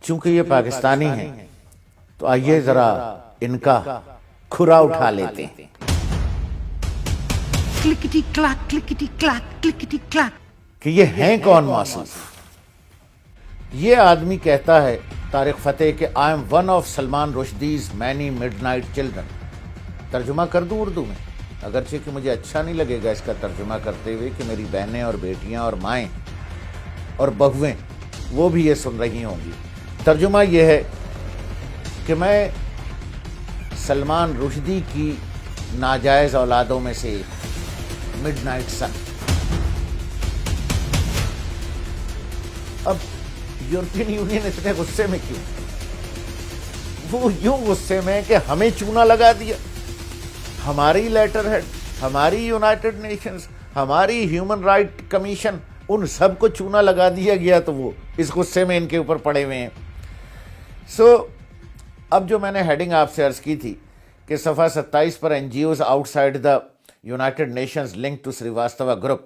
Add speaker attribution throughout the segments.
Speaker 1: چونکہ یہ پاکستانی ہیں تو آئیے ذرا ان کا کھرا اٹھا لیتے ہیں۔
Speaker 2: کلکٹی کلاک کلکٹی کلاک کلکٹی کلاک
Speaker 1: کہ یہ ہیں کون موصوف؟ یہ آدمی کہتا ہے طارق فتح کہ I am one of Salman Rushdie's many midnight children. ترجمہ کر دوں اردو میں، اگرچہ کہ مجھے اچھا نہیں لگے گا اس کا ترجمہ کرتے ہوئے کہ میری بہنیں اور بیٹیاں اور مائیں اور بہویں وہ بھی یہ سن رہی ہوں گی۔ ترجمہ یہ ہے کہ میں سلمان رشدی کی ناجائز اولادوں میں سے مڈ نائٹ سن۔ اب یورپین یونین اتنے غصے میں کیوں؟ وہ یوں غصے میں کہ ہمیں چونا لگا دیا، ہماری لیٹر ہیڈ، ہماری یونائٹڈ نیشنز، ہماری ہیومن رائٹ کمیشن، ان سب کو چونا لگا دیا گیا، تو وہ اس غصے میں ان کے اوپر پڑے ہوئے ہیں۔ اب جو میں نے ہیڈنگ آپ سے عرض کی تھی کہ صفحہ 27 پر NGOs outside the United Nations link to Srivastava group,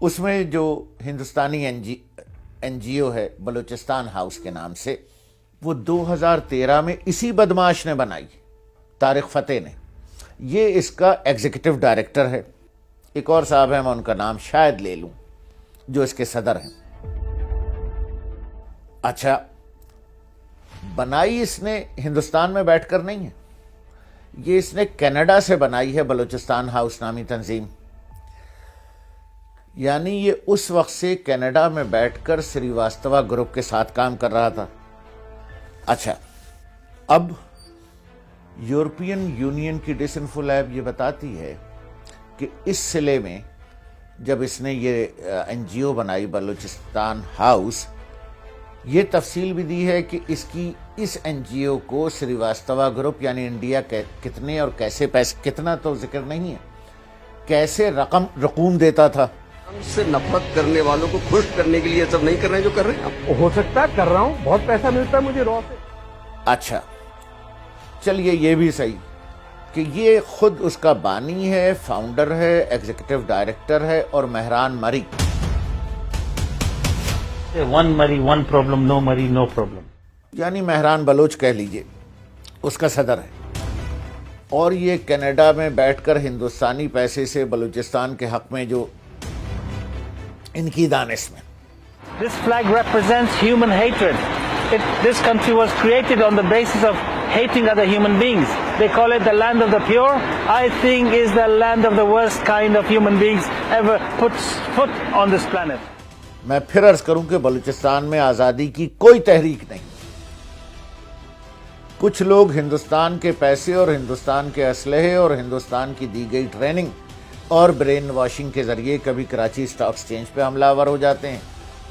Speaker 1: اس میں جو ہندوستانی این جی او ہے بلوچستان ہاؤس کے نام سے، وہ 2013 میں اسی بدماش نے بنائی، طارق فتح نے۔ یہ اس کا ایگزیکٹو ڈائریکٹر ہے۔ ایک اور صاحب ہیں، میں ان کا نام شاید لے لوں، جو اس کے صدر ہیں۔ اچھا، بنائی اس نے ہندوستان میں بیٹھ کر نہیں ہے، یہ اس نے کینیڈا سے بنائی ہے، بلوچستان ہاؤس نامی تنظیم۔ یعنی یہ اس وقت سے کینیڈا میں بیٹھ کر سریواستوا گروپ کے ساتھ کام کر رہا تھا۔ اچھا، اب یورپین یونین کی ڈس انفو لیب یہ بتاتی ہے کہ اس سلے میں جب اس نے یہ این جی او بنائی بلوچستان ہاؤس، یہ تفصیل بھی دی ہے کہ اس این جی او کو سریواستوا گروپ یعنی انڈیا کتنے اور کیسے پیسے، کتنا تو ذکر نہیں ہے، کیسے رقوم دیتا تھا۔
Speaker 3: ہم سے نفرت کرنے والوں کو خوش کرنے کے لیے سب نہیں کر رہے ہیں جو کر رہے ہیں۔
Speaker 4: ہو سکتا ہے کر رہا ہوں، بہت پیسہ ملتا ہے مجھے رو سے۔
Speaker 1: اچھا چلیے، یہ بھی صحیح کہ یہ خود اس کا بانی ہے، فاؤنڈر ہے، ایگزیکٹو ڈائریکٹر ہے، اور مہران مری،
Speaker 5: ون مری ون پرابلم، نو مری نو پرابلم،
Speaker 1: یعنی مہران بلوچ کہہ لیجئے، اس کا صدر ہے۔ اور یہ کینیڈا میں بیٹھ کر ہندوستانی پیسے سے بلوچستان کے حق میں جو ان کی دانش میں
Speaker 5: This flag represents human hatred. This country was created on the basis of hating other human beings. They call it the land of the pure. I think is the land of the worst kind of human beings ever put foot on this planet.
Speaker 1: میں پھر عرض کروں کہ بلوچستان میں آزادی کی کوئی تحریک نہیں۔ کچھ لوگ ہندوستان کے پیسے اور ہندوستان کے اسلحے اور ہندوستان کی دی گئی ٹریننگ اور برین واشنگ کے ذریعے کبھی کراچی اسٹاک ایکسچینج پہ حملہ آور ہو جاتے ہیں،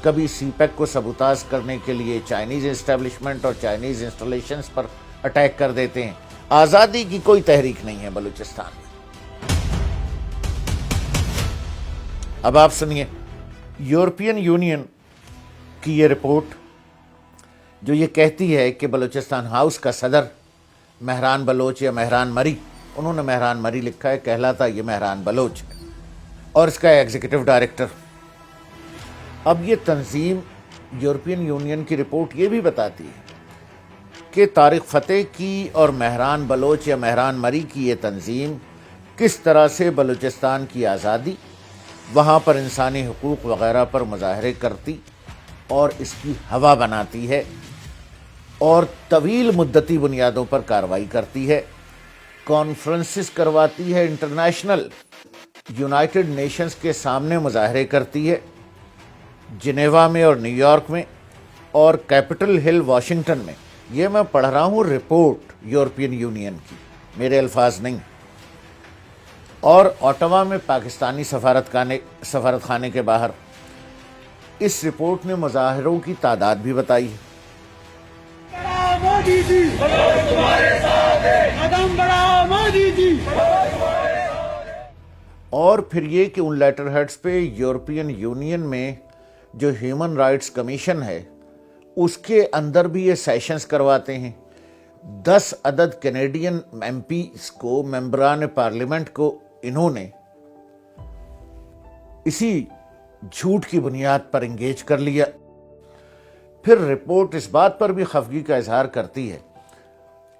Speaker 1: کبھی سی پیک کو سبوتاژ کرنے کے لیے چائنیز اسٹیبلشمنٹ اور چائنیز انسٹالیشنز پر اٹیک کر دیتے ہیں۔ آزادی کی کوئی تحریک نہیں ہے بلوچستان میں۔ اب آپ سنیے، یورپین یونین کی یہ رپورٹ جو یہ کہتی ہے کہ بلوچستان ہاؤس کا صدر مہران بلوچ یا مہران مری، انہوں نے مہران مری لکھا ہے، کہلاتا یہ مہران بلوچ ہے، اور اس کا ایگزیکٹو ڈائریکٹر۔ اب یہ تنظیم یورپین یونین کی رپورٹ یہ بھی بتاتی ہے کہ طارق فتح کی اور مہران بلوچ یا مہران مری کی یہ تنظیم کس طرح سے بلوچستان کی آزادی، وہاں پر انسانی حقوق وغیرہ پر مظاہرے کرتی اور اس کی ہوا بناتی ہے، اور طویل مدتی بنیادوں پر کارروائی کرتی ہے، کانفرنسز کرواتی ہے، انٹرنیشنل یونائٹڈ نیشنز کے سامنے مظاہرے کرتی ہے، جنیوا میں اور نیو یارک میں اور کیپٹل ہل واشنگٹن میں۔ یہ میں پڑھ رہا ہوں رپورٹ یورپین یونین کی، میرے الفاظ نہیں۔ اور اوٹاوا میں پاکستانی سفارت خانے کے باہر اس رپورٹ نے مظاہروں کی تعداد بھی بتائی ہے۔
Speaker 6: مودی جی تمہارے ساتھ ہیں، قدم بڑھاؤ مودی جی۔
Speaker 1: اور پھر یہ کہ ان لیٹر ہیڈز پہ یورپین یونین میں جو ہیومن رائٹس کمیشن ہے اس کے اندر بھی یہ سیشنز کرواتے ہیں۔ 10 عدد کینیڈین ایم پیز کو، ممبران پارلیمنٹ کو، انہوں نے اسی جھوٹ کی بنیاد پر انگیج کر لیا پھر رپورٹ اس بات پر بھی خفگی کا اظہار کرتی ہے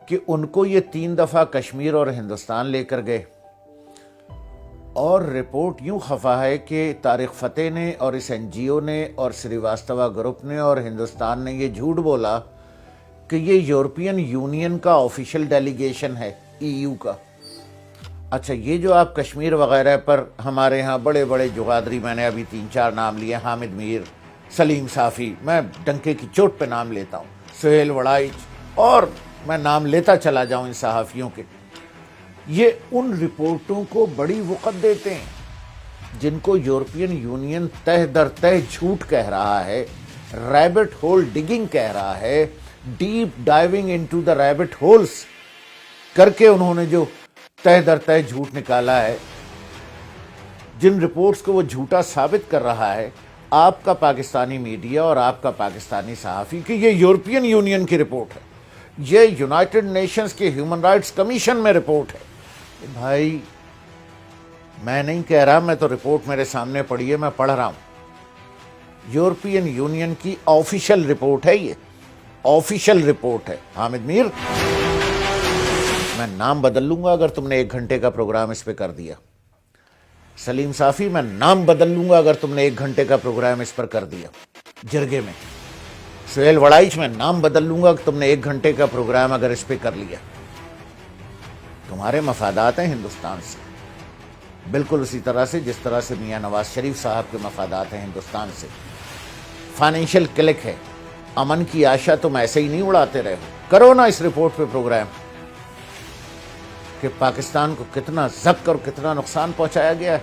Speaker 1: کہ ان کو یہ 3 دفعہ کشمیر اور ہندوستان لے کر گئے، اور رپورٹ یوں خفا ہے کہ طارق فتح نے اور اس این جی او نے اور سریواستوا گروپ نے اور ہندوستان نے یہ جھوٹ بولا کہ یہ یورپین یونین کا آفیشیل ڈیلیگیشن ہے، ای یو کا۔ اچھا، یہ جو آپ کشمیر وغیرہ پر ہمارے ہاں بڑے بڑے جغادری، میں نے ابھی 3-4 نام لیے، حامد میر، سلیم صافی، میں ڈنکے کی چوٹ پہ نام لیتا ہوں، سہیل وڑائچ، اور میں نام لیتا چلا جاؤں ان صحافیوں کے، یہ ان رپورٹوں کو بڑی وقت دیتے ہیں جن کو یورپین یونین تہ در تہ جھوٹ کہہ رہا ہے، ریبٹ ہول ڈگنگ کہہ رہا ہے، deep diving into the rabbit holes کر کے انہوں نے جو تہ در تہ جھوٹ نکالا ہے، جن رپورٹس کو وہ جھوٹا ثابت کر رہا ہے آپ کا پاکستانی میڈیا اور آپ کا پاکستانی صحافی کہ یہ یورپین یونین کی رپورٹ ہے، یہ یونائٹڈ نیشنز کے ہیومن رائٹس کمیشن میں رپورٹ ہے۔ بھائی میں نہیں کہہ رہا، میں تو رپورٹ میرے سامنے پڑھی ہے، میں پڑھ رہا ہوں، یورپین یونین کی آفیشیل رپورٹ ہے، یہ آفیشیل رپورٹ ہے۔ حامد میر، میں نام بدل لوں گا اگر تم نے 1 گھنٹے کا پروگرام اس پہ کر دیا۔ سلیم صافی، میں نام بدل لوں گا اگر تم نے 1 گھنٹے کا پروگرام اس پر کر دیا جرگے میں۔ سہیل وڑائچ، میں نام بدل لوں گا کہ تم نے 1 گھنٹے کا پروگرام اگر اس پہ کر لیا۔ تمہارے مفادات ہیں ہندوستان سے، بالکل اسی طرح سے جس طرح سے میاں نواز شریف صاحب کے مفادات ہیں ہندوستان سے۔ فائنینشیل کلک ہے، امن کی آشا تم ایسے ہی نہیں اڑاتے رہے ہو، کرو نا اس رپورٹ پہ پروگرام کہ پاکستان کو کتنا ضبط اور کتنا نقصان پہنچایا گیا ہے۔